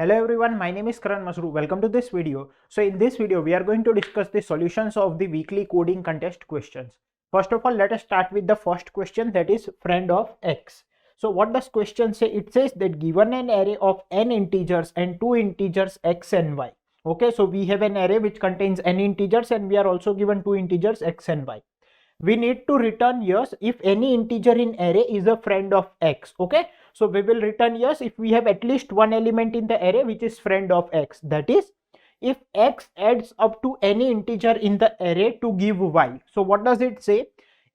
Hello everyone, my name is Karan Mashru. Welcome to this video. So in this video, we are going to discuss the solutions of the weekly coding contest questions. First of all, let us start with the first question, that is friend of x. So what does question say? It says that given an array of n integers and two integers x and y. Okay, so we have an array which contains n integers and we are also given two integers x and y. We need to return yes if any integer in array is a friend of x. Okay, so we will return yes if we have at least one element in the array which is friend of x. That is, if x adds up to any integer in the array to give y. So what does it say?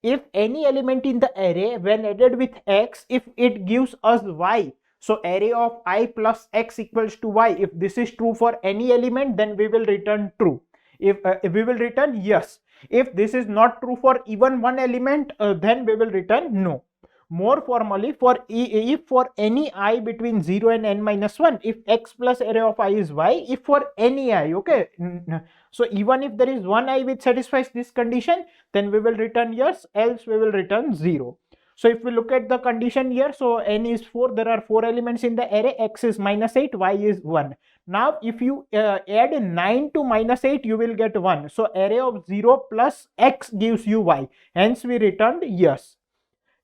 If any element in the array when added with x, if it gives us y, so array of I plus x equals to y, if this is true for any element, then we will return true. If we will return yes. If this is not true for even one element, then we will return no. More formally, if for any I between 0 and n minus 1, if x plus array of I is y, if for any I, okay. So even if there is one I which satisfies this condition, then we will return yes, else we will return 0. So if we look at the condition here, so n is 4, there are 4 elements in the array, x is minus 8, y is 1. Now if you add 9 to minus 8, you will get 1. So array of 0 plus x gives you y. Hence we returned yes.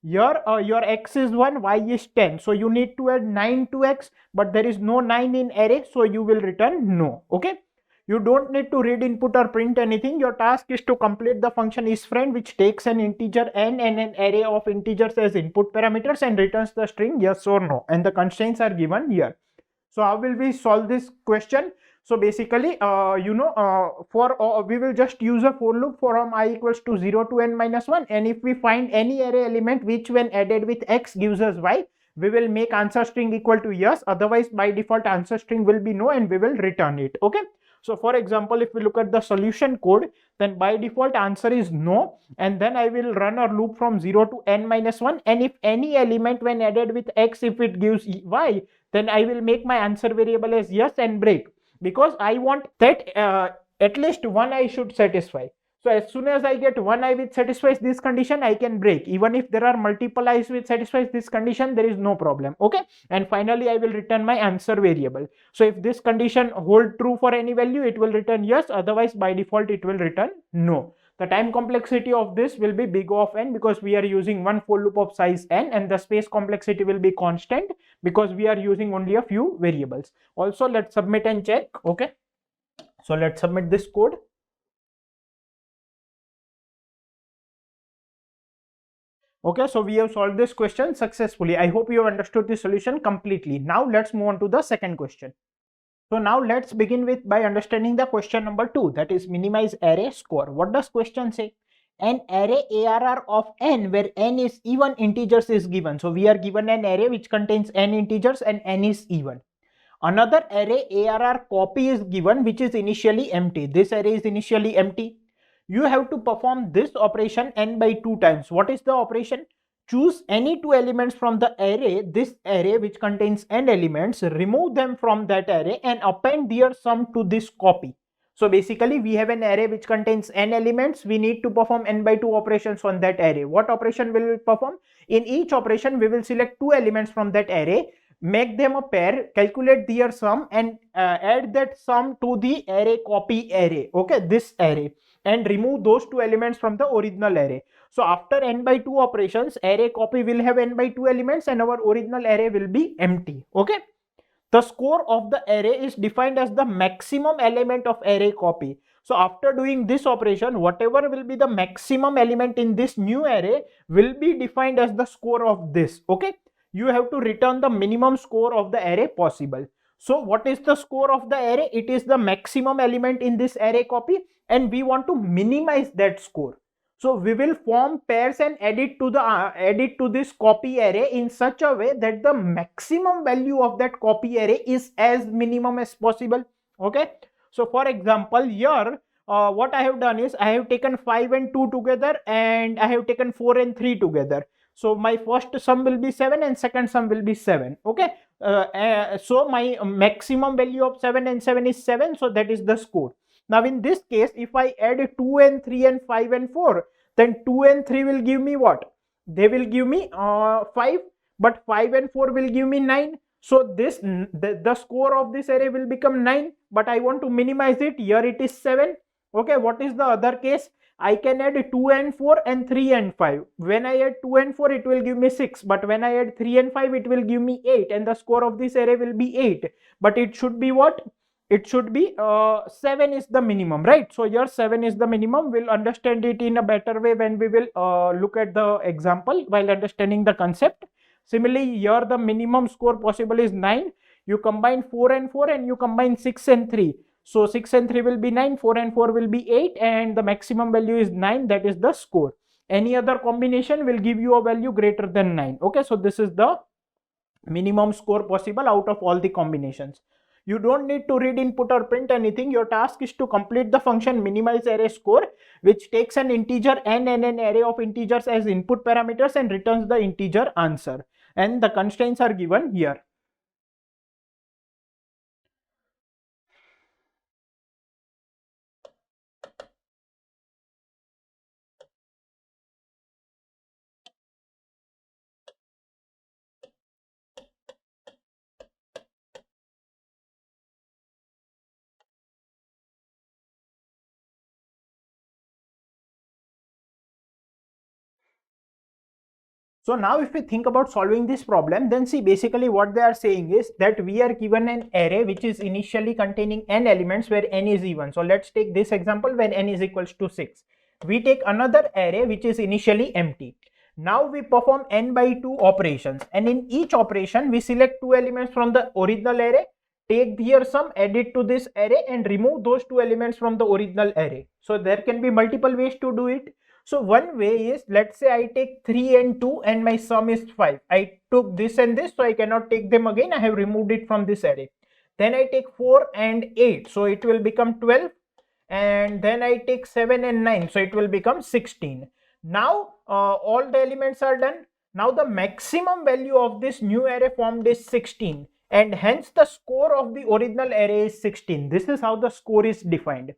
Here your x is 1, y is 10. So you need to add 9 to x, but there is no 9 in array, so you will return no. Okay. You don't need to read input or print anything. Your task is to complete the function isFriend, which takes an integer n and an array of integers as input parameters and returns the string yes or no. And the constraints are given here. So how will we solve this question? So basically, we will just use a for loop from I equals to 0 to n minus 1. And if we find any array element which when added with x gives us y, we will make answer string equal to yes. Otherwise, by default, answer string will be no and we will return it. Okay. So for example, if we look at the solution code, then by default answer is no, and then I will run a loop from 0 to n minus 1, and if any element when added with x, if it gives y, then I will make my answer variable as yes and break, because I want that at least one I should satisfy. So as soon as I get one I which satisfies this condition, I can break. Even if there are multiple i's which satisfies this condition, there is no problem. Okay. And finally, I will return my answer variable. So if this condition hold true for any value, it will return yes. Otherwise, by default, it will return no. The time complexity of this will be big O of n, because we are using one for loop of size n, and the space complexity will be constant because we are using only a few variables. Also, let's submit and check. Okay. So let's submit this code. Okay, so we have solved this question successfully. I hope you have understood the solution completely. Now let's move on to the second question. So now let's begin with by understanding the question number 2, that is minimize array score. What does question say? An array ARR of n where n is even integers is given. So we are given an array which contains n integers and n is even. Another array ARR copy is given which is initially empty. This array is initially empty. You have to perform this operation n by 2 times. What is the operation? Choose any two elements from the array, this array which contains n elements, remove them from that array and append their sum to this copy. So basically we have an array which contains n elements. We need to perform n by 2 operations on that array. What operation will we perform? In each operation we will select two elements from that array, make them a pair, calculate their sum and add that sum to the array copy array. Okay, this array, and remove those two elements from the original array. So after n by 2 operations, array copy will have n by 2 elements and our original array will be empty. Okay. The score of the array is defined as the maximum element of array copy. So after doing this operation, whatever will be the maximum element in this new array will be defined as the score of this. Okay. You have to return the minimum score of the array possible. So what is the score of the array? It is the maximum element in this array copy, and we want to minimize that score. So we will form pairs and add it to this copy array in such a way that the maximum value of that copy array is as minimum as possible. Okay. So for example, here what I have done is I have taken 5 and 2 together, and I have taken 4 and 3 together. So my first sum will be 7 and second sum will be 7. Okay. So my maximum value of 7 and 7 is 7. So that is the score. Now in this case, if I add 2 and 3 and 5 and 4, then 2 and 3 will give me what? They will give me 5, but 5 and 4 will give me 9. So this the score of this array will become 9, but I want to minimize it. Here it is 7. Okay, what is the other case? I can add 2 and 4 and 3 and 5. When I add 2 and 4, it will give me 6, but when I add 3 and 5, it will give me 8, and the score of this array will be 8. But it should be what? It should be 7 is the minimum, right? So here 7 is the minimum. We'll understand it in a better way when we will look at the example while understanding the concept. Similarly, here the minimum score possible is 9. You combine 4 and 4 and you combine 6 and 3. So 6 and 3 will be 9, 4 and 4 will be 8, and the maximum value is 9. That is the score. Any other combination will give you a value greater than 9. Okay, so this is the minimum score possible out of all the combinations. You don't need to read input or print anything. Your task is to complete the function minimize array score, which takes an integer n and an array of integers as input parameters and returns the integer answer. And the constraints are given here. So now if we think about solving this problem, then see basically what they are saying is that we are given an array which is initially containing n elements where n is even. So let's take this example when n is equals to 6. We take another array which is initially empty. Now we perform n by 2 operations, and in each operation we select 2 elements from the original array, take their sum, add it to this array and remove those 2 elements from the original array. So there can be multiple ways to do it. So one way is, let's say I take 3 and 2 and my sum is 5. I took this and this, so I cannot take them again. I have removed it from this array. Then I take 4 and 8, so it will become 12. And then I take 7 and 9, so it will become 16. Now all the elements are done. Now the maximum value of this new array formed is 16, and hence the score of the original array is 16. This is how the score is defined.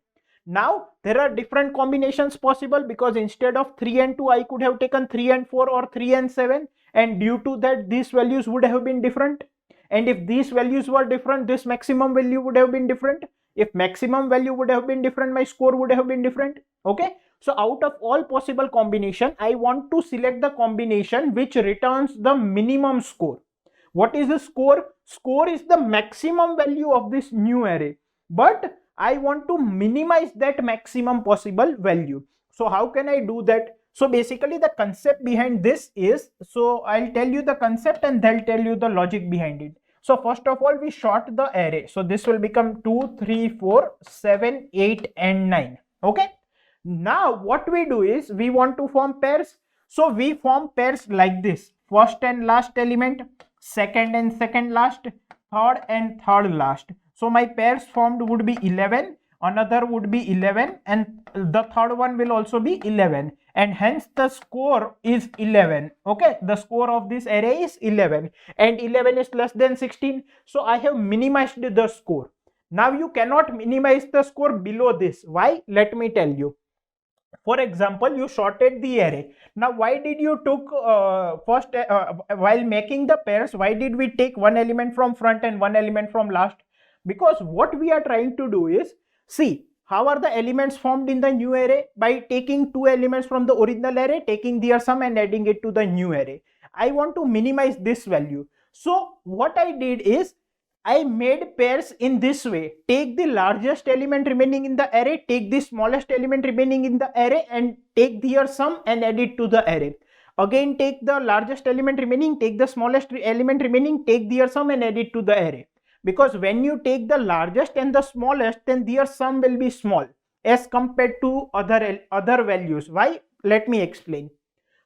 Now there are different combinations possible, because instead of 3 and 2 I could have taken 3 and 4 or 3 and 7, and due to that these values would have been different. And if these values were different, this maximum value would have been different. If maximum value would have been different, my score would have been different. Okay, so out of all possible combination, I want to select the combination which returns the minimum score. What is the score? Score is the maximum value of this new array, but I want to minimize that maximum possible value. So how can I do that? So basically the concept behind this is, so I'll tell you the concept and they'll tell you the logic behind it. So first of all, we sort the array. So this will become 2, 3, 4, 7, 8 and 9. Okay. Now what we do is we want to form pairs. So we form pairs like this: first and last element, second and second last, third and third last. So my pairs formed would be 11, another would be 11, and the third one will also be 11, and hence the score is 11. Okay, the score of this array is 11, and 11 is less than 16. So I have minimized the score. Now you cannot minimize the score below this. Why? Let me tell you. For example, you sorted the array. Now why did you took first while making the pairs, why did we take one element from front and one element from last? Because what we are trying to do is, see, how are the elements formed in the new array? By taking two elements from the original array, taking their sum and adding it to the new array. I want to minimize this value. So what I did is, I made pairs in this way. Take the largest element remaining in the array, take the smallest element remaining in the array, and take their sum and add it to the array. Again, take the largest element remaining, take the smallest element remaining, take their sum and add it to the array. Because when you take the largest and the smallest, then their sum will be small as compared to other values. Why? Let me explain.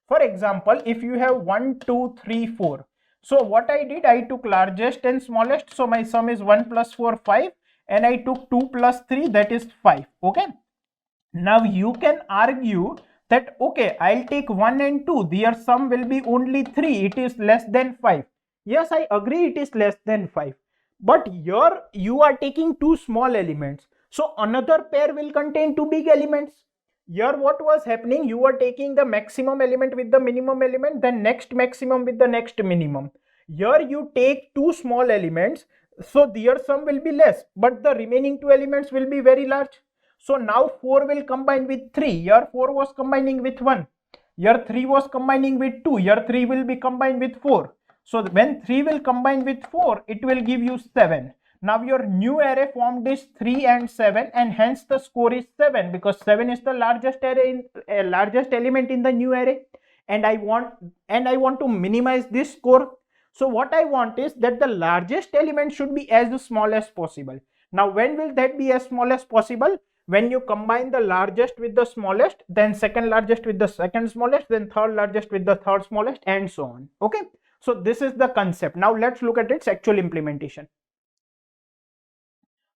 For example, if you have 1, 2, 3, 4. So what I did, I took largest and smallest. So my sum is 1 plus 4, 5. And I took 2 plus 3, that is 5. Okay. Now you can argue that, okay, I'll take 1 and 2. Their sum will be only 3. It is less than 5. Yes, I agree it is less than 5. But here you are taking two small elements. So another pair will contain two big elements. Here what was happening, you were taking the maximum element with the minimum element, then next maximum with the next minimum. Here you take two small elements, so their sum will be less, but the remaining two elements will be very large. So now 4 will combine with 3. Here 4 was combining with 1. Here 3 was combining with 2. Here 3 will be combined with 4. So when 3 will combine with 4, it will give you 7. Now your new array formed is 3 and 7, and hence the score is 7, because 7 is the largest array largest element in the new array, and I want to minimize this score. So what I want is that the largest element should be as small as possible. Now when will that be as small as possible? When you combine the largest with the smallest, then second largest with the second smallest, then third largest with the third smallest, and so on. Okay, so this is the concept. Now let's look at its actual implementation.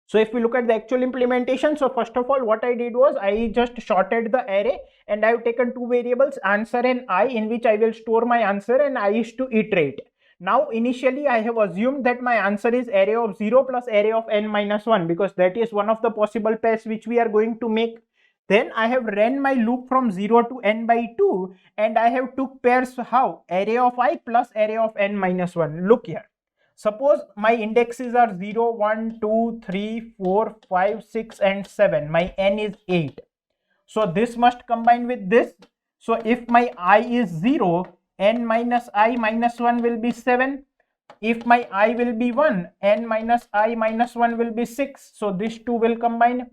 So if we look at the actual implementation, so first of all, what I did was I just sorted the array, and I have taken two variables, answer and I, in which I will store my answer, and I is to iterate. Now initially I have assumed that my answer is array of 0 plus array of n minus 1, because that is one of the possible pairs which we are going to make. Then I have ran my loop from 0 to n by 2, and I have took pairs how? Array of I plus array of n minus 1. Look here. Suppose my indexes are 0, 1, 2, 3, 4, 5, 6 and 7. My n is 8. So this must combine with this. So if my I is 0, n minus I minus 1 will be 7. If my I will be 1, n minus I minus 1 will be 6. So this two will combine,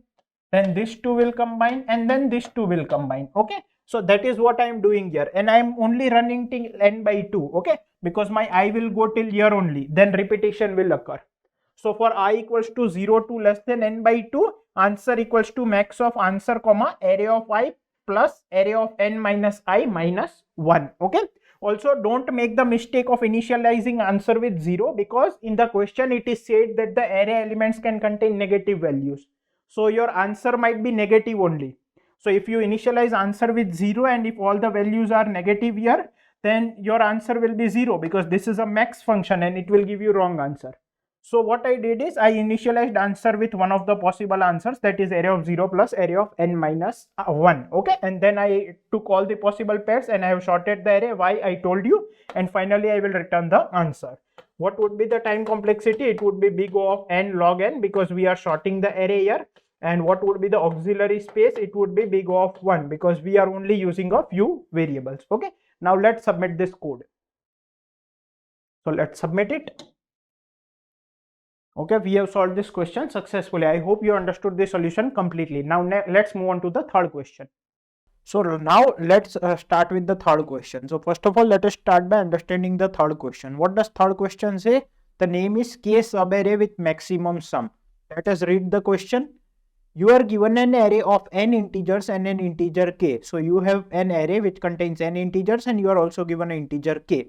then this two will combine, and then this two will combine. Okay, so that is what I am doing here, and I am only running till n by 2. Okay, because my I will go till here only, then repetition will occur. So for I equals to 0 to less than n by 2, answer equals to max of answer comma array of I plus array of n minus I minus 1. Okay, also don't make the mistake of initializing answer with 0, because in the question it is said that the array elements can contain negative values. So your answer might be negative only. So if you initialize answer with 0, and if all the values are negative here, then your answer will be 0, because this is a max function and it will give you wrong answer. So what I did is I initialized answer with one of the possible answers, that is array of 0 plus array of n minus 1. Okay, and then I took all the possible pairs and I have sorted the array, why I told you, and finally I will return the answer. What would be the time complexity? It would be big O of n log n, because we are sorting the array here. And what would be the auxiliary space? It would be big O of 1, because we are only using a few variables. Okay, now let's submit this code. So let's submit it. Okay, we have solved this question successfully. I hope you understood the solution completely. Now let's move on to the third question. So now let's start with the third question. So first of all, let us start by understanding the third question. What does third question say? The name is K subarray with maximum sum. Let us read the question. You are given an array of n integers and an integer k. So you have an array which contains n integers, and you are also given an integer k.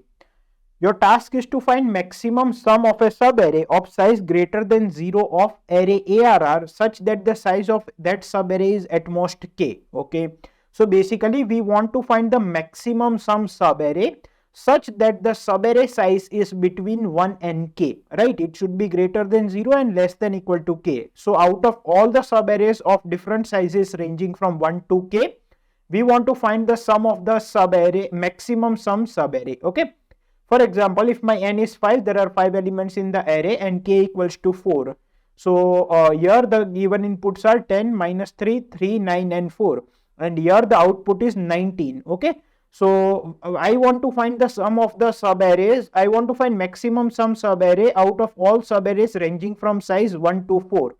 Your task is to find maximum sum of a subarray of size greater than 0 of array ARR, such that the size of that subarray is at most k. Okay, so basically we want to find the maximum sum subarray such that the subarray size is between 1 and k, right? It should be greater than 0 and less than equal to k. So out of all the subarrays of different sizes ranging from 1 to k, we want to find the sum of the subarray, maximum sum subarray. Okay, for example, if my n is 5, there are 5 elements in the array and k equals to 4. So here the given inputs are 10, minus 3, 3, 9 and 4, and here the output is 19. Okay, so I want to find the sum of the subarrays. I want to find maximum sum subarray out of all subarrays ranging from size 1 to 4,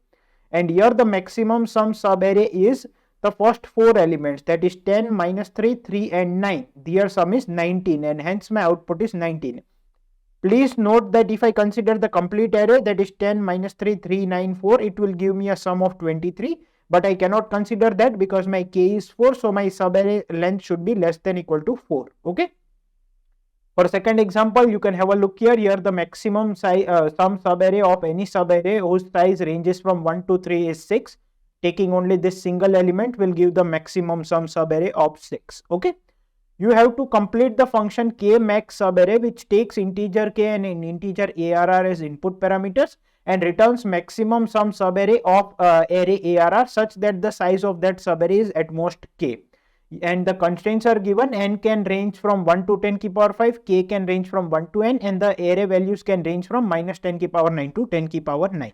and here the maximum sum subarray is the first 4 elements, that is 10, minus 3, 3 and 9. Their sum is 19, and hence my output is 19. Please note that if I consider the complete array, that is 10, minus 3, 3, 9, 4, it will give me a sum of 23. But I cannot consider that because my k is 4, so my subarray length should be less than equal to 4. Okay. For second example, you can have a look here. Here the maximum size sum subarray of any subarray whose size ranges from 1 to 3 is 6. Taking only this single element will give the maximum sum subarray of 6. Okay. You have to complete the function k max subarray, which takes integer k and an integer ARR as input parameters, and returns maximum sum subarray of array ARR such that the size of that subarray is at most k. and the constraints are given. N can range from 1 to 10 to the power 5, k can range from 1 to n, and the array values can range from minus 10 to the power 9 to 10 to the power 9.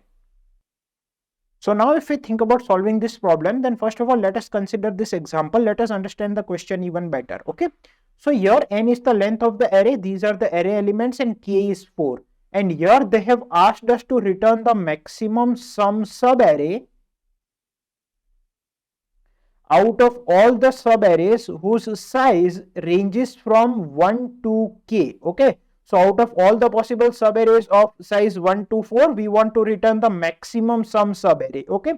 So now if we think about solving this problem, then first of all, let us consider this example. Let us understand the question even better. Okay. So here n is the length of the array. These are the array elements and k is 4. And here they have asked us to return the maximum sum subarray out of all the subarrays whose size ranges from 1 to k. Okay. So out of all the possible subarrays of size 1 to 4, we want to return the maximum sum subarray. Okay.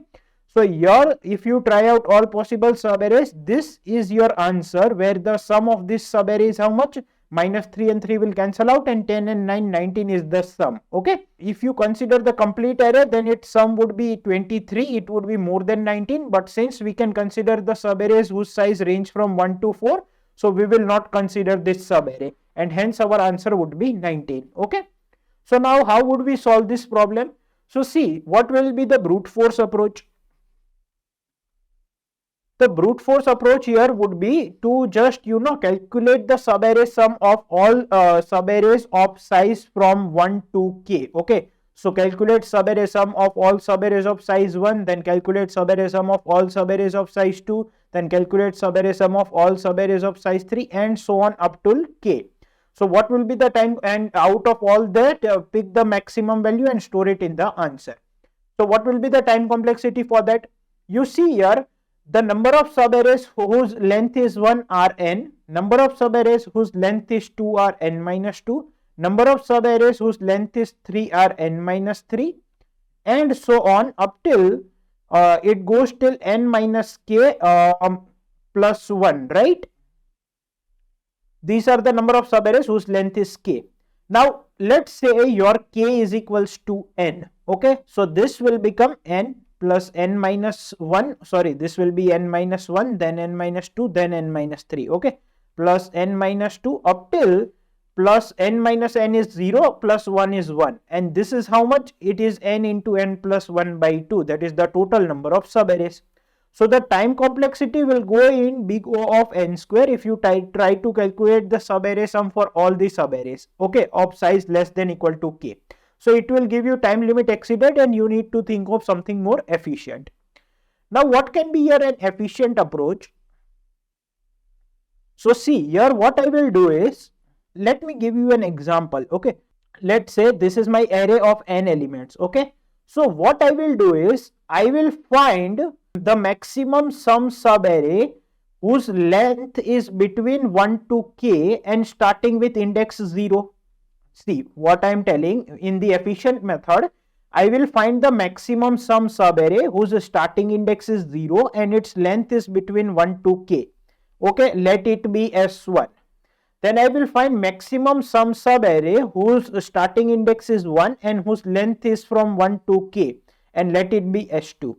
So here, if you try out all possible subarrays, this is your answer, where the sum of this subarray is how much? Minus 3 and 3 will cancel out, and 10 and 9, 19 is the sum. Okay. If you consider the complete array, then its sum would be 23. It would be more than 19. But since we can consider the subarrays whose size range from 1 to 4, so we will not consider this subarray, and hence our answer would be 19. Okay. So now how would we solve this problem? So see, what will be the brute force approach? The brute force approach here would be to just, calculate the subarray sum of all subarrays of size from 1 to k. Okay. So calculate subarray sum of all subarrays of size 1, then calculate subarray sum of all subarrays of size 2, then calculate subarray sum of all subarrays of size 3, and so on up till k. So what will be the time, and out of all that, pick the maximum value and store it in the answer. So what will be the time complexity for that? You see here, the number of subarrays whose length is 1 are n, number of subarrays whose length is 2 are n minus 2, number of subarrays whose length is 3 are n minus 3, and so on up till it goes till n minus k plus 1, right? These are the number of subarrays whose length is k. Now, let's say your k is equals to n. Okay, so this will become n plus n minus 1, sorry, this will be n minus 1, then n minus 2, then n minus 3, okay, plus n minus 2 up till plus n minus n is 0, plus 1 is 1, and this is how much? It is n into n plus 1 by 2, that is the total number of subarrays. So the time complexity will go in big O of n square if you try to calculate the subarray sum for all the subarrays, okay, of size less than equal to k. So it will give you time limit exceeded, and you need to think of something more efficient. Now what can be here an efficient approach? So see here, what I will do is, let me give you an example. Okay, let's say this is my array of n elements. Okay, so what I will do is, I will find the maximum sum subarray whose length is between 1 to k and starting with index 0. See what I am telling, in the efficient method, I will find the maximum sum subarray whose starting index is 0 and its length is between 1 to k. Okay, let it be S1. Then I will find maximum sum subarray whose starting index is 1 and whose length is from 1 to k, and let it be S2.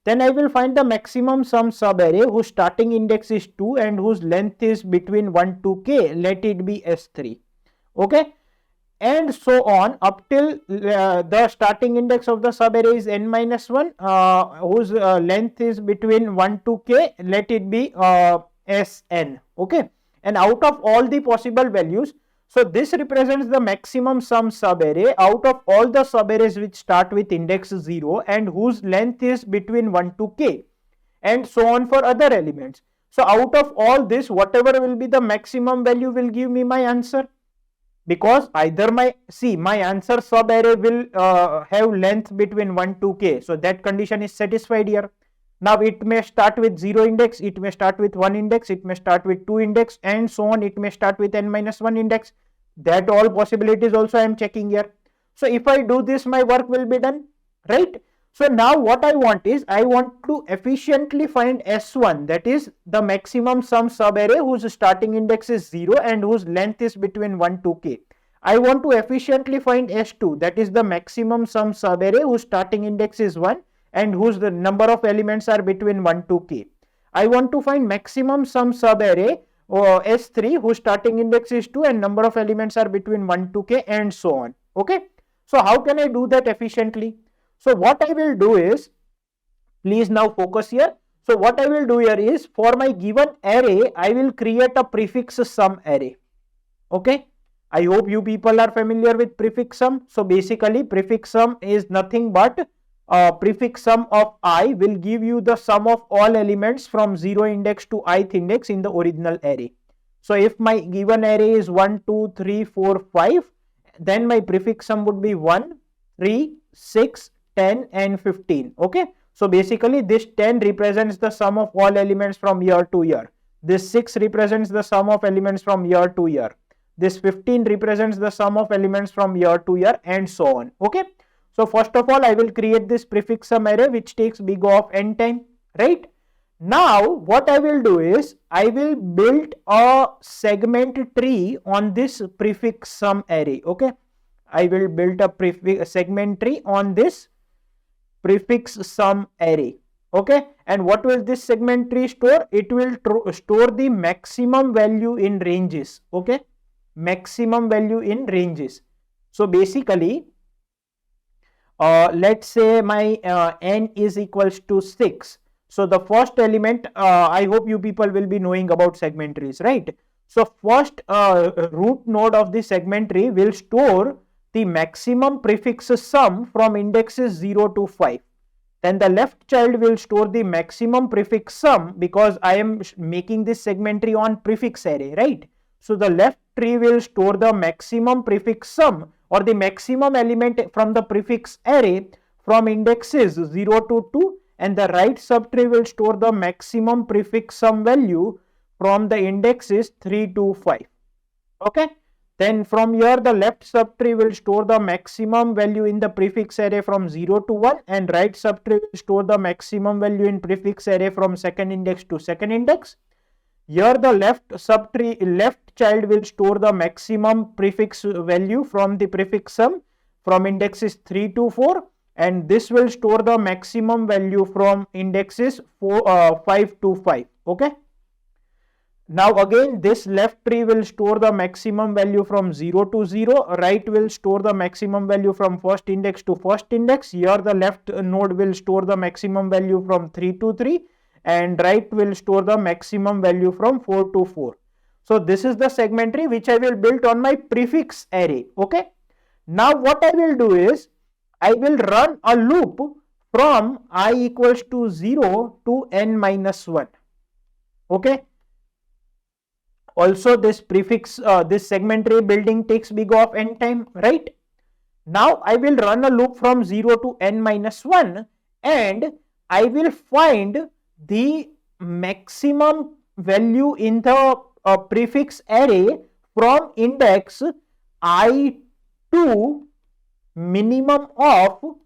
Then I will find the maximum sum subarray whose starting index is 2 and whose length is between 1 to k, let it be S3. Okay, and so on up till the starting index of the subarray is n minus 1, whose length is between 1 to k, let it be Sn. Okay, and out of all the possible values, so this represents the maximum sum subarray out of all the subarrays which start with index 0 and whose length is between 1 to k, and so on for other elements. So out of all this, whatever will be the maximum value will give me my answer, because either my answer subarray will have length between 1 to k, so that condition is satisfied here. Now it may start with 0 index, it may start with 1 index, it may start with 2 index, and so on. It may start with n minus 1 index. That all possibilities also I am checking here. So if I do this, my work will be done, right? So now what I want is, I want to efficiently find S1, that is the maximum sum subarray whose starting index is 0 and whose length is between 1 to k. I want to efficiently find S2, that is the maximum sum subarray whose starting index is 1 and whose the number of elements are between 1 to k. I want to find maximum sum subarray S3 whose starting index is 2 and number of elements are between 1 to k, and so on. Okay, so how can I do that efficiently? So what I will do is, please now focus here. So what I will do here is, for my given array, I will create a prefix sum array. Okay, I hope you people are familiar with prefix sum. So basically prefix sum is nothing but prefix sum of I will give you the sum of all elements from 0 index to ith index in the original array. So if my given array is 1, 2, 3, 4, 5, then my prefix sum would be 1, 3, 6, 10 and 15. Okay, so basically this 10 represents the sum of all elements from year to year. This 6 represents the sum of elements from year to year. This 15 represents the sum of elements from year to year, and so on. Okay, so first of all I will create this prefix sum array which takes big O of n time, right? Now what I will do is, I will build a segment tree on this prefix sum array. Okay, I will build a segment tree on this prefix sum array. Okay, and what will this segment tree store? It will store the maximum value in ranges. Okay, maximum value in ranges. So basically let's say my n is equals to 6. So the first element, I hope you people will be knowing about segment trees, right? So first root node of the segment tree will store the maximum prefix sum from indexes 0 to 5. Then the left child will store the maximum prefix sum, because I am making this segment tree on prefix array, right? So the left tree will store the maximum prefix sum, or the maximum element from the prefix array from indexes 0 to 2, and the right subtree will store the maximum prefix sum value from the indexes 3 to 5. Okay, then from here the left subtree will store the maximum value in the prefix array from 0 to 1, and right subtree will store the maximum value in prefix array from second index to second index. Here the left child will store the maximum prefix value from the prefix sum from indexes 3 to 4, and this will store the maximum value from indexes 5 to 5. Okay, now again this left tree will store the maximum value from 0 to 0, right will store the maximum value from first index to first index. Here the left node will store the maximum value from 3 to 3, and right will store the maximum value from 4 to 4. So this is the segment tree which I will build on my prefix array. Okay, now what I will do is, I will run a loop from I equals to 0 to n minus 1. Okay, also this this segment tree building takes big O of n time, right? Now I will run a loop from 0 to n minus 1, and I will find the maximum value in the prefix array from index I to minimum of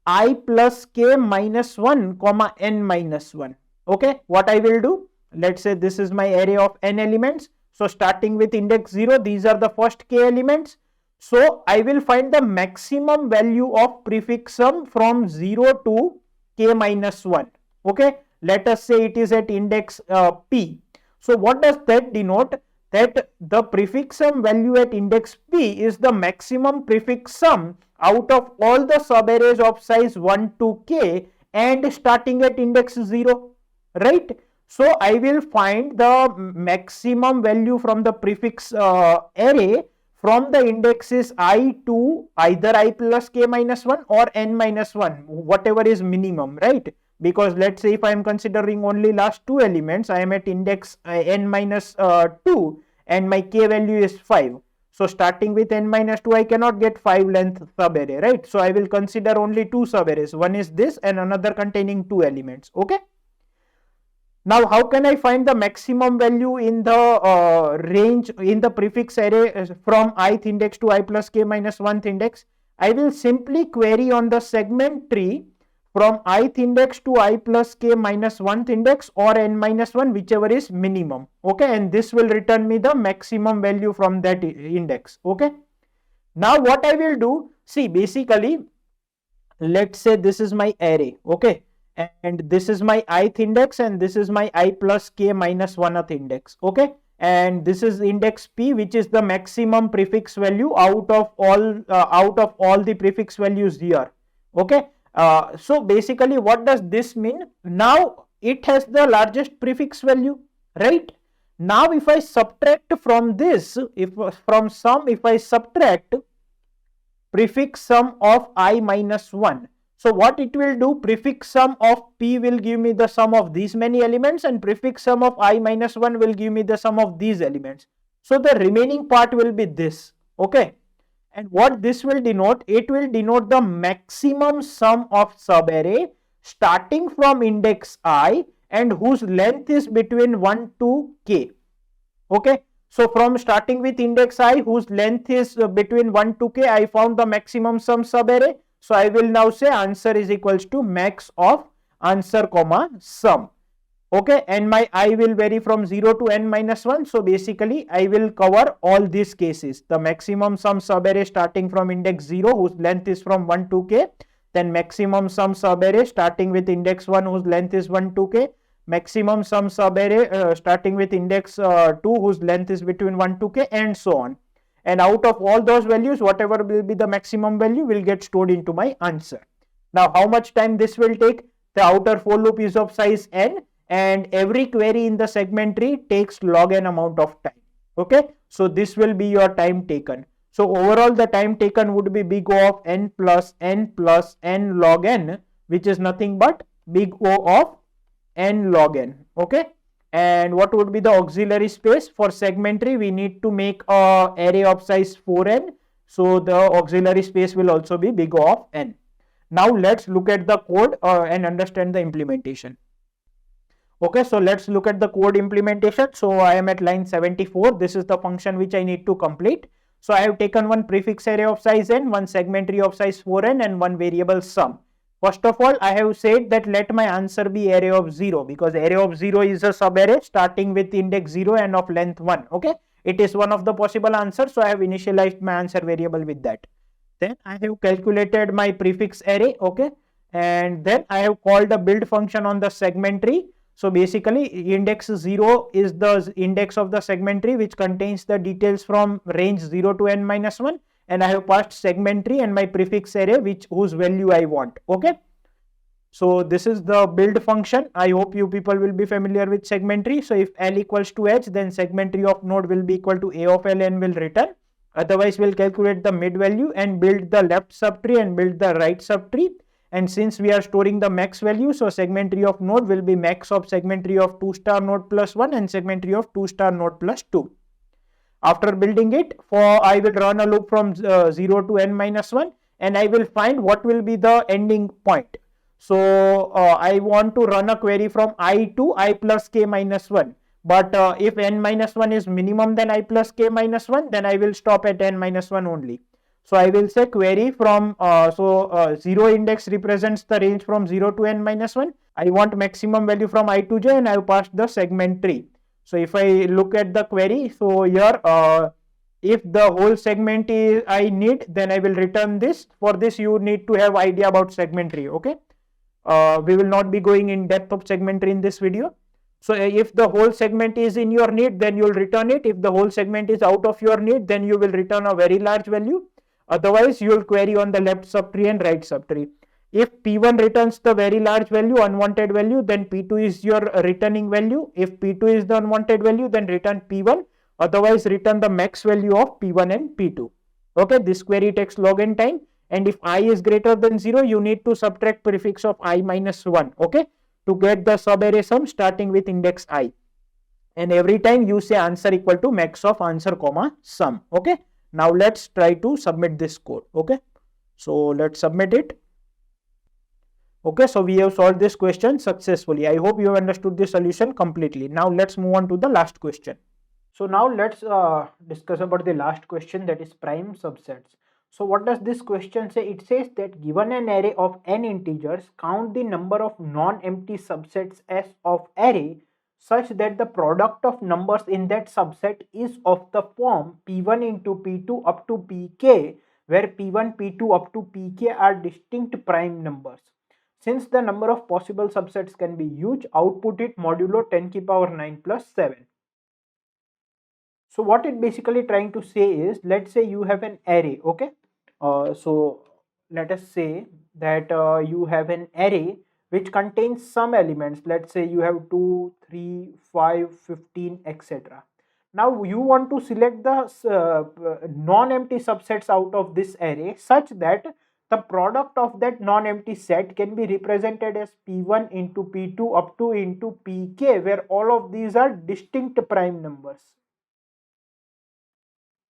I plus k minus 1 comma n minus 1. Okay, what I will do, let's say this is my array of n elements. So starting with index 0, these are the first k elements. So I will find the maximum value of prefix sum from 0 to k minus 1. Okay, let us say it is at index p. So what does that denote? That the prefix sum value at index p is the maximum prefix sum out of all the subarrays of size 1 to k and starting at index 0, right? So I will find the maximum value from the prefix array from the indexes I to either I plus k minus 1 or n minus 1, whatever is minimum, right? Because let's say if I am considering only last two elements, I am at index n minus 2 and my k value is 5. So starting with n minus 2, I cannot get 5 length subarray, right? So I will consider only two subarrays. One is this and another containing 2 elements. Okay. Now how can I find the maximum value in the range in the prefix array from ith index to I plus k minus 1th index? I will simply query on the segment tree from ith index to I plus k minus 1th index or n minus 1, whichever is minimum. Okay, and this will return me the maximum value from that index. Okay, now what I will do, see, basically let's say this is my array. Okay, and this is my ith index and this is my I plus k minus 1th index. Okay, and this is index p, which is the maximum prefix value out of all the prefix values here. Okay, so basically what does this mean? Now it has the largest prefix value, right? Now if I subtract from this, if I subtract prefix sum of I minus 1. So what it will do, prefix sum of P will give me the sum of these many elements, and prefix sum of I minus 1 will give me the sum of these elements. So the remaining part will be this, okay? And what this will denote, it will denote the maximum sum of subarray starting from index I and whose length is between 1 to k. Okay, so from starting with index I whose length is between 1 to k, I found the maximum sum subarray. So I will now say answer is equals to max of answer comma sum. Okay, and my I will vary from 0 to n minus 1. So basically I will cover all these cases. The maximum sum subarray starting from index 0 whose length is from 1 to k. Then maximum sum subarray starting with index 1 whose length is 1 to k. Maximum sum subarray starting with index 2 whose length is between 1 to k, and so on. And out of all those values, whatever will be the maximum value will get stored into my answer. Now how much time this will take? The outer for loop is of size n, and every query in the segment tree takes log n amount of time. Okay, so this will be your time taken. So overall the time taken would be big O of n plus n log n, which is nothing but big O of n log n. Okay, and what would be the auxiliary space for segment tree? We need to make a array of size 4n, so the auxiliary space will also be big O of n. Now let's look at the code and understand the implementation. Okay, so let's look at the code implementation. So I am at line 74. This is the function which I need to complete. So I have taken one prefix array of size n, one segment tree of size 4n, and one variable sum. First of all, I have said that let my answer be array of 0, because array of 0 is a subarray starting with index 0 and of length 1. Okay, it is one of the possible answers, so I have initialized my answer variable with that. Then I have calculated my prefix array. Okay, and then I have called the build function on the segment tree. So basically index 0 is the index of the segment tree which contains the details from range 0 to n minus 1, and I have passed segment tree and my prefix array whose value I want. Okay, so this is the build function. I hope you people will be familiar with segment tree. So if L equals to H, then segment tree of node will be equal to A of L and will return. Otherwise we'll calculate the mid value and build the left subtree and build the right subtree. And since we are storing the max value, so segment tree of node will be max of segment tree of 2 star node plus 1 and segment tree of 2 star node plus 2. After building it, I will run a loop from 0 to n minus 1, and I will find what will be the ending point. So I want to run a query from I to I plus k minus 1. But if n minus 1 is minimum than I plus k minus 1, then I will stop at n minus 1 only. So I will say query from 0 index represents the range from 0 to n minus 1. I want maximum value from I to j, and I have passed the segment tree. So if I look at the query, so here if the whole segment is I need, then I will return this. For this you need to have idea about segment tree. Okay, we will not be going in depth of segment tree in this video. So if the whole segment is in your need, then you will return it. If the whole segment is out of your need, then you will return a very large value. Otherwise, you will query on the left subtree and right subtree. If P1 returns the very large value, unwanted value, then P2 is your returning value. If P2 is the unwanted value, then return P1. Otherwise, return the max value of P1 and P2. Okay, this query takes log n time. And if I is greater than 0, you need to subtract prefix of I minus 1. Okay, to get the subarray sum starting with index I. And every time you say answer equal to max of answer comma sum. Okay. Now let's try to submit this code. Okay, so let's submit it. Okay, so we have solved this question successfully. I hope you have understood the solution completely. Now let's move on to the last question. So now let's discuss about the last question, that is prime subsets. So what does this question say? It says that given an array of n integers, count the number of non-empty subsets S of array such that the product of numbers in that subset is of the form P1 into P2 up to Pk, where P1, P2 up to Pk are distinct prime numbers. Since the number of possible subsets can be huge, output it modulo 10 to the power 9 plus 7. So what it basically trying to say is, let's say you have an array. Okay, so let us say that you have an array which contains some elements. Let's say you have 2, 3, 5, 15, etc. Now you want to select the non-empty subsets out of this array such that the product of that non-empty set can be represented as P1 into P2 up to into Pk, where all of these are distinct prime numbers.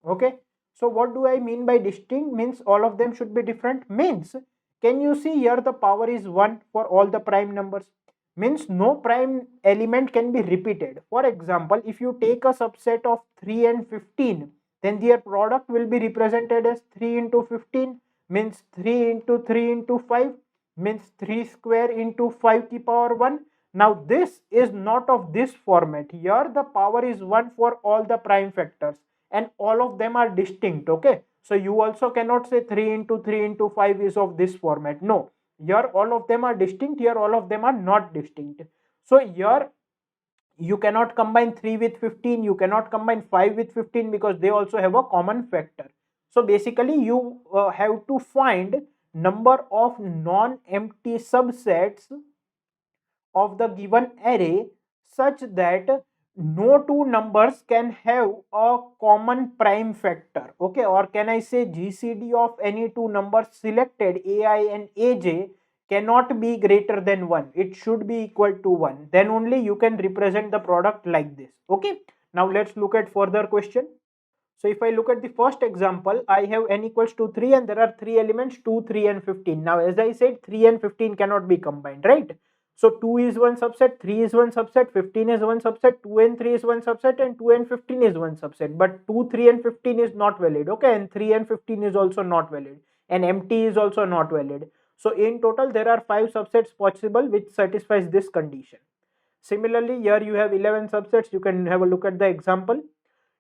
Okay, so what do I mean by distinct? Means all of them should be different. Means, can you see here the power is 1 for all the prime numbers? Means no prime element can be repeated. For example, if you take a subset of 3 and 15, then their product will be represented as 3 into 15, means 3 into 3 into 5, means 3 square into 5 to power 1. Now this is not of this format. Here the power is 1 for all the prime factors and all of them are distinct. Okay, so you also cannot say 3 into 3 into 5 is of this format. No, here all of them are distinct, here all of them are not distinct. So here you cannot combine 3 with 15, you cannot combine 5 with 15 because they also have a common factor. So basically you have to find number of non-empty subsets of the given array such that no two numbers can have a common prime factor. Okay, or can I say GCD of any two numbers selected, AI and AJ, cannot be greater than 1. It should be equal to 1. Then only you can represent the product like this. Okay, now let's look at further question. So if I look at the first example, I have n equals to 3 and there are 3 elements 2, 3 and 15. Now as I said, 3 and 15 cannot be combined, right? So 2 is one subset, 3 is one subset, 15 is one subset, 2 and 3 is one subset and 2 and 15 is one subset. But 2, 3 and 15 is not valid, okay? And 3 and 15 is also not valid. And empty is also not valid. So in total there are 5 subsets possible which satisfies this condition. Similarly, here you have 11 subsets. You can have a look at the example.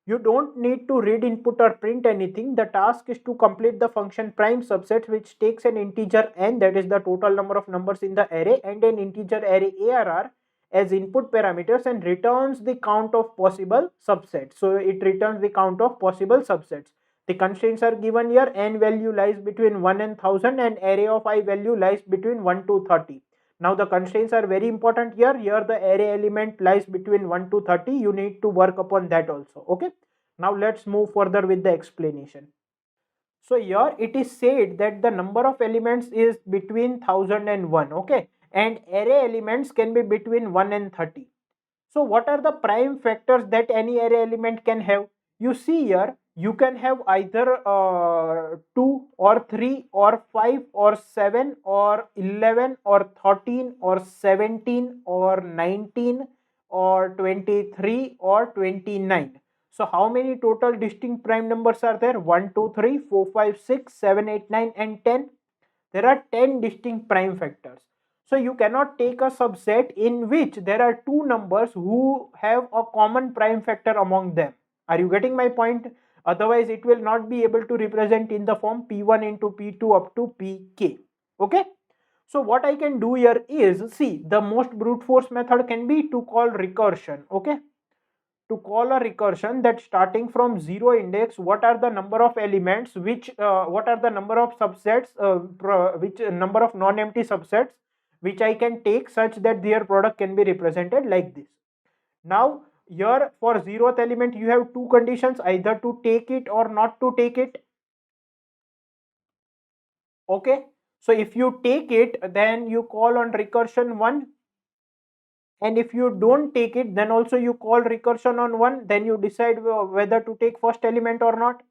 You don't need to read input or print anything. The task is to complete the function prime subset, which takes an integer n, that is the total number of numbers in the array, and an integer array ARR as input parameters and returns the count of possible subsets. So it returns the count of possible subsets. The constraints are given here. N value lies between 1 and 1000 and array of I value lies between 1 to 30. Now the constraints are very important here. Here the array element lies between 1 to 30. You need to work upon that also. Okay. Now let's move further with the explanation. So here it is said that the number of elements is between 1000 and 1. Okay. And array elements can be between 1 and 30. So what are the prime factors that any array element can have? You see here, you can have either 2 or 3 or 5 or 7 or 11 or 13 or 17 or 19 or 23 or 29. So how many total distinct prime numbers are there? 1, 2, 3, 4, 5, 6, 7, 8, 9 and 10. There are 10 distinct prime factors. So you cannot take a subset in which there are two numbers who have a common prime factor among them. Are you getting my point? Otherwise it will not be able to represent in the form P1 into P2 up to Pk. Okay. So what I can do here is, see, the most brute force method can be to call recursion. Okay. To call a recursion, that starting from 0 index, what are the number of elements which what are the number of subsets which number of non-empty subsets which I can take such that their product can be represented like this. Now here for 0th element you have two conditions, either to take it or not to take it. Okay, so if you take it then you call on recursion 1, and if you don't take it then also you call recursion on 1, then you decide whether to take first element or not.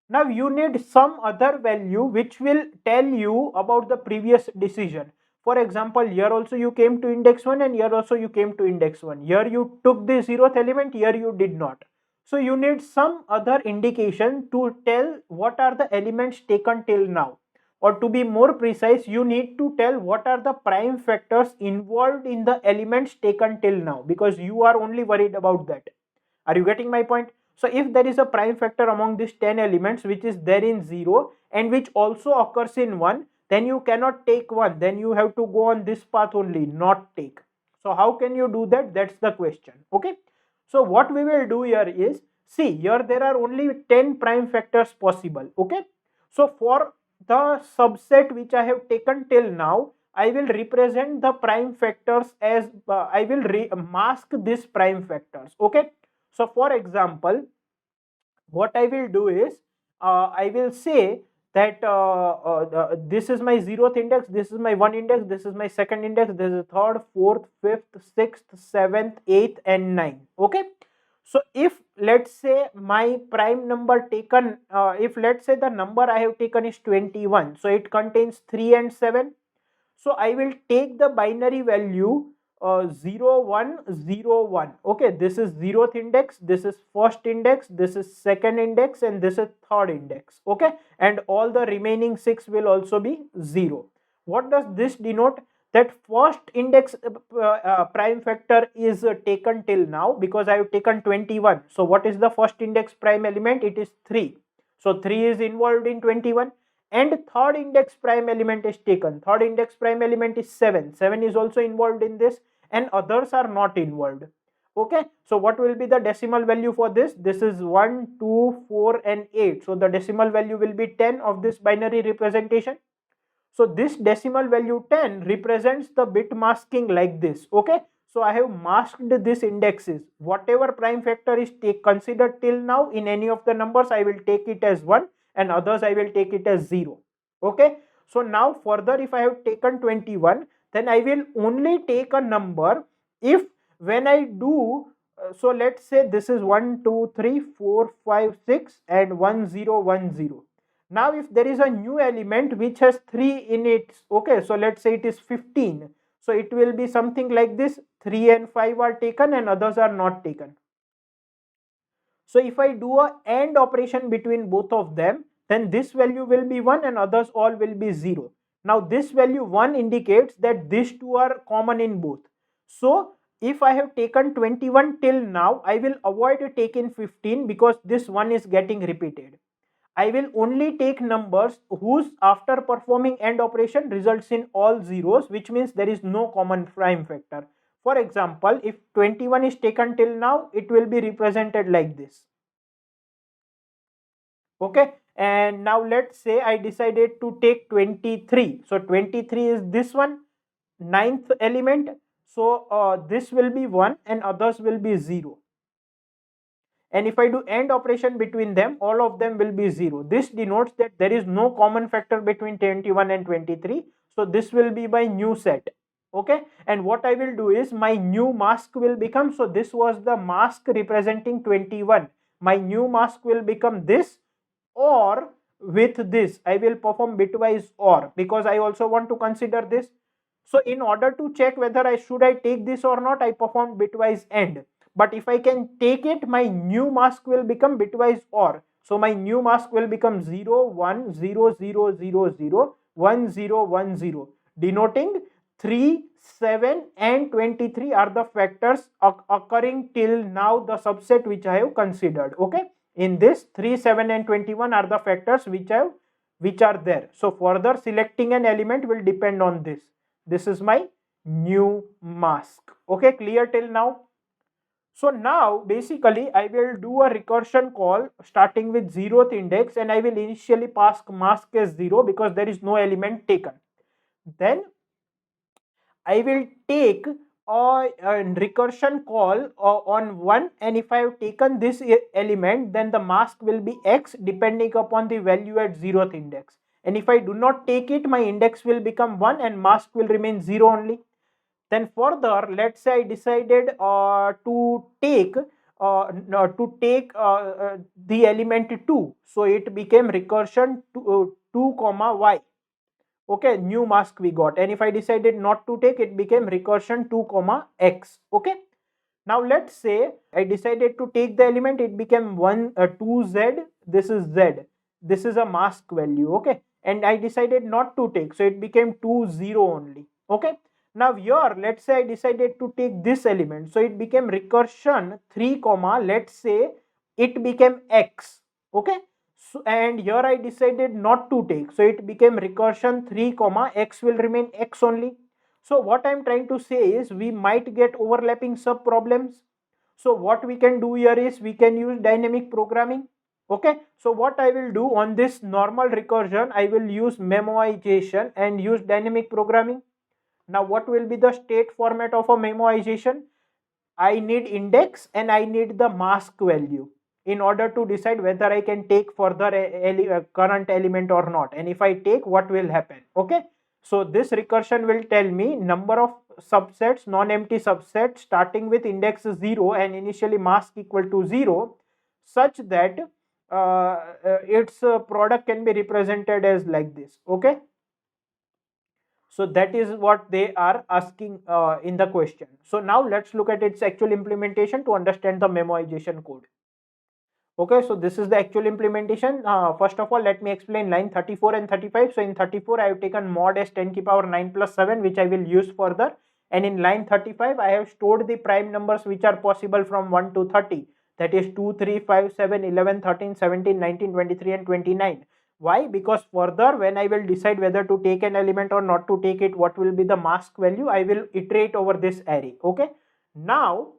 Now you need some other value which will tell you about the previous decision. For example, here also you came to index 1 and here also you came to index 1. Here you took the 0th element, here you did not. So you need some other indication to tell what are the elements taken till now. Or to be more precise, you need to tell what are the prime factors involved in the elements taken till now, because you are only worried about that. Are you getting my point? So if there is a prime factor among these 10 elements which is there in 0 and which also occurs in 1, then you cannot take 1. Then you have to go on this path only, not take. So how can you do that? That's the question. Okay. So what we will do here is, see, here there are only 10 prime factors possible. Okay. So for the subset which I have taken till now, I will represent the prime factors as I will mask these prime factors. Okay, so for example, what I will do is I will say that this is my 0th index, this is my 1 index, this is my second index, this is third, fourth, fifth, sixth, seventh, eighth, and 9. Okay, so if let's say my prime number taken, if let's say the number I have taken is 21, so it contains 3 and 7. So I will take the binary value 0 1 0 1. Okay, this is 0th index, this is first index, this is second index, and this is third index. Okay, and all the remaining 6 will also be 0. What does this denote? That first index prime factor is taken till now, because I have taken 21. So what is the first index prime element? It is 3. So 3 is involved in 21. And third index prime element is taken. Third index prime element is 7. 7 is also involved in this, and others are not involved. Okay, so what will be the decimal value for this? This is 1, 2, 4, and 8. So the decimal value will be 10 of this binary representation. So this decimal value 10 represents the bit masking like this. Okay, so I have masked this indexes. Whatever prime factor is considered till now in any of the numbers, I will take it as 1, and others I will take it as 0. Okay, so now further, if I have taken 21, then I will only take a number if when I do so let's say this is 1 2 3 4 5 6 and 1 0 1 0. Now if there is a new element which has 3 in it, okay, so let's say it is 15, so it will be something like this: 3 and 5 are taken and others are not taken. So if I do a AND operation between both of them, then this value will be 1 and others all will be 0. Now this value 1 indicates that these two are common in both. So if I have taken 21 till now, I will avoid taking 15 because this one is getting repeated. I will only take numbers whose after performing AND operation results in all zeros, which means there is no common prime factor. For example, if 21 is taken till now, it will be represented like this. Okay, and now let's say I decided to take 23. So 23 is this one, 9th element. So this will be 1 and others will be 0. And if I do AND operation between them, all of them will be 0. This denotes that there is no common factor between 21 and 23. So this will be my new set. Okay, and what I will do is my new mask will become, so this was the mask representing 21. My new mask will become this, or with this I will perform bitwise OR, because I also want to consider this. So in order to check whether I take this or not, I perform bitwise AND. But if I can take it, my new mask will become bitwise OR. So my new mask will become 0 1 0 0 0 0 1 0 1 0, denoting 3, 7 and 23 are the factors occurring till now, the subset which I have considered. Okay, in this 3, 7 and 21 are the factors which are there. So further selecting an element will depend on this. This is my new mask. Okay, clear till now? So now basically I will do a recursion call starting with 0th index, and I will initially pass mask as 0 because there is no element taken. Then I will take a recursion call on 1, and if I have taken this element, then the mask will be x depending upon the value at 0th index. And if I do not take it, my index will become 1 and mask will remain 0 only. Then further, let's say I decided to take the element 2, so it became recursion 2 comma y. Okay, new mask we got. And if I decided not to take, it became recursion 2 comma x. Okay, now let's say I decided to take the element, it became 2z. This is z, this is a mask value. Okay, and I decided not to take, so it became 2 0 only. Okay, now here let's say I decided to take this element, so it became recursion 3 comma, let's say it became x. Okay, so and here I decided not to take, so it became recursion 3 comma x will remain x only. So what I am trying to say is we might get overlapping sub problems. So what we can do here is we can use dynamic programming. Okay, so what I will do on this normal recursion, I will use memoization and use dynamic programming. Now what will be the state format of a memoization? I need index and I need the mask value in order to decide whether I can take further current element or not, and if I take, what will happen. Okay, so this recursion will tell me number of subsets, non-empty subsets starting with index 0 and initially mask equal to 0, such that its product can be represented as like this. Okay, so that is what they are asking in the question. So now let's look at its actual implementation to understand the memoization code. Okay, so this is the actual implementation. First of all, let me explain line 34 and 35. So in 34, I have taken mod as 10 to the power 9 plus 7, which I will use further. And in line 35, I have stored the prime numbers which are possible from 1 to 30. That is 2, 3, 5, 7, 11, 13, 17, 19, 23 and 29. Why? Because further, when I will decide whether to take an element or not to take it, what will be the mask value, I will iterate over this array. Okay, now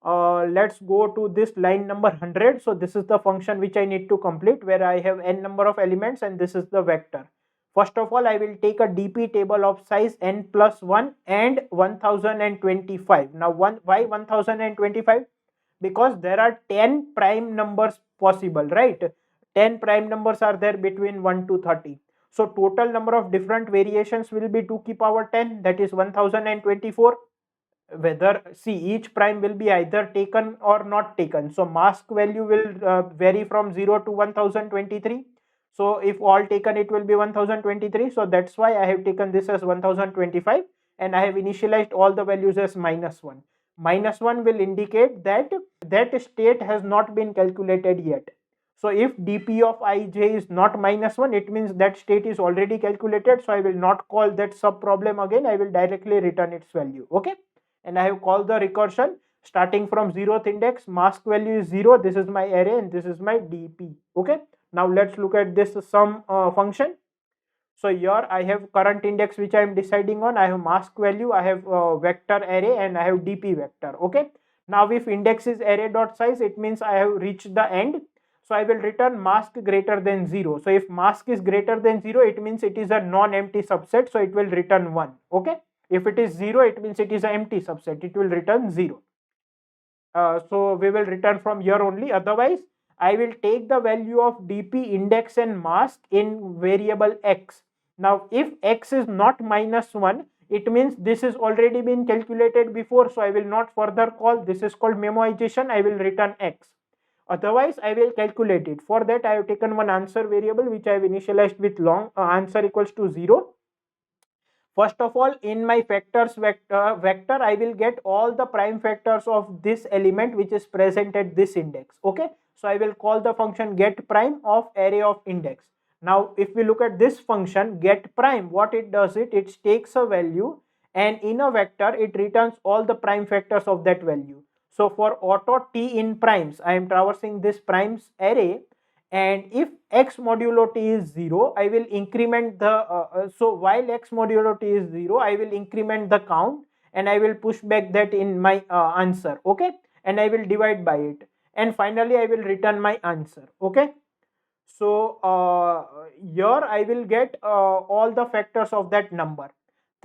let's go to this line number 100. So this is the function which I need to complete, where I have n number of elements and this is the vector. First of all, I will take a DP table of size n plus 1 and 1025. Now why 1025? Because there are 10 prime numbers possible, right? 10 prime numbers are there between 1 to 30. So total number of different variations will be 2 to the power 10, that is 1024. Whether, see, each prime will be either taken or not taken, so mask value will vary from 0 to 1023. So if all taken, it will be 1023. So that's why I have taken this as 1025 and I have initialized all the values as -1. -1 will indicate that that state has not been calculated yet. So if dp of ij is not -1, it means that state is already calculated. So I will not call that sub problem again, I will directly return its value. Okay, and I have called the recursion starting from 0th index, mask value is 0, this is my array and this is my dp. Okay, now let's look at this sum function. So here I have current index which I am deciding on, I have mask value, I have vector array and I have dp vector. Okay, now if index is array dot size, it means I have reached the end. So I will return mask greater than 0. So if mask is greater than 0, it means it is a non-empty subset, so it will return 1. Okay, if it is 0, it means it is an empty subset, it will return 0. So we will return from here only. Otherwise, I will take the value of dp, index and mask in variable x. Now if x is not -1, it means this is already been calculated before, so I will not further call. This is called memoization. I will return x. Otherwise, I will calculate it. For that, I have taken one answer variable which I have initialized with long answer equals to 0. First of all, in my factors vector, I will get all the prime factors of this element which is present at this index. Okay, so I will call the function get prime of array of index. Now if we look at this function get prime, what it does, it takes a value and in a vector it returns all the prime factors of that value. So for auto t in primes, I am traversing this primes array, and if x modulo t is 0, I will increment the so while x modulo t is 0, I will increment the count and I will push back that in my answer. Okay, and I will divide by it, and finally I will return my answer. Okay, so here I will get all the factors of that number.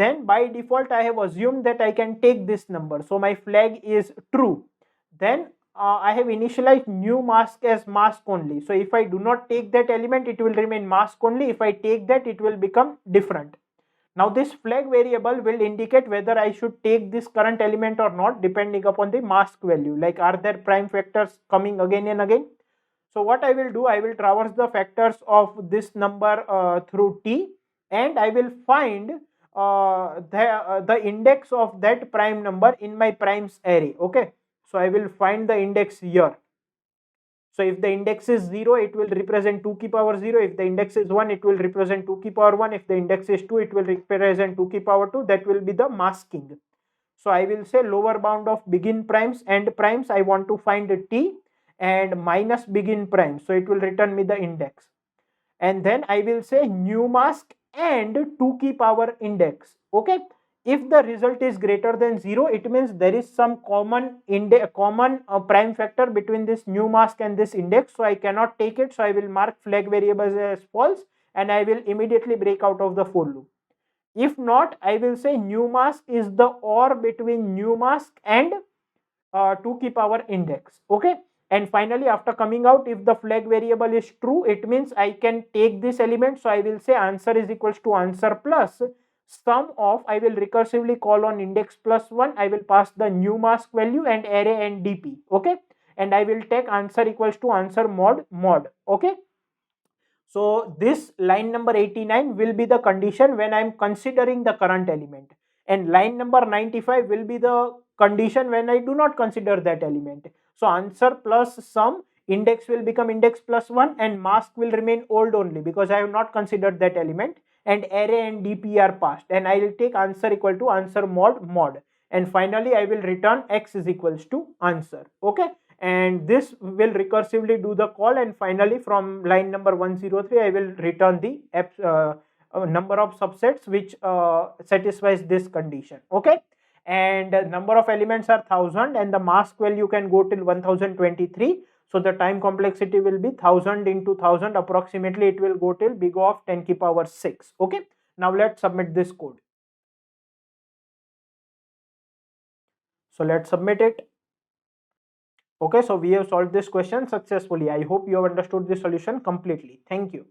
Then by default I have assumed that I can take this number, so my flag is true. Then I have initialized new mask as mask only. So if I do not take that element, it will remain mask only. If I take that, it will become different. Now this flag variable will indicate whether I should take this current element or not, depending upon the mask value. Like, are there prime factors coming again and again? So what I will do, I will traverse the factors of this number through t, and I will find the index of that prime number in my primes array. Okay, so I will find the index here. So if the index is 0, it will represent 2 to the power 0. If the index is 1, it will represent 2 to the power 1. If the index is 2, it will represent 2 to the power 2. That will be the masking. So I will say lower bound of begin primes and primes, I want to find t, and minus begin prime, so it will return me the index. And then I will say new mask and 2 to the power index. Okay, if the result is greater than 0, it means there is some common prime factor between this new mask and this index, so I cannot take it. So I will mark flag variables as false and I will immediately break out of the for loop. If not, I will say new mask is the OR between new mask and 2 key power index. Okay. And finally, after coming out, if the flag variable is true, it means I can take this element. So I will say answer is equals to answer plus sum of, I will recursively call on index plus 1. I will pass the new mask value and array and dp. Okay. And I will take answer equals to answer mod mod. Okay. So this line number 89 will be the condition when I am considering the current element, and line number 95 will be the condition when I do not consider that element. So answer plus sum, index will become index plus 1 and mask will remain old only because I have not considered that element, and array and dp are passed, and I will take answer equal to answer mod mod, and finally I will return x is equals to answer. Okay. And this will recursively do the call, and finally from line number 103 I will return the number of subsets which satisfies this condition. Okay. And number of elements are 1000 and the mask value can go till 1023. So the time complexity will be 1000 into 1000, approximately it will go till big O of 10 to the power 6. Okay. Now let's submit this code. So let's submit it. Okay, so we have solved this question successfully. I hope you have understood the solution completely. Thank you.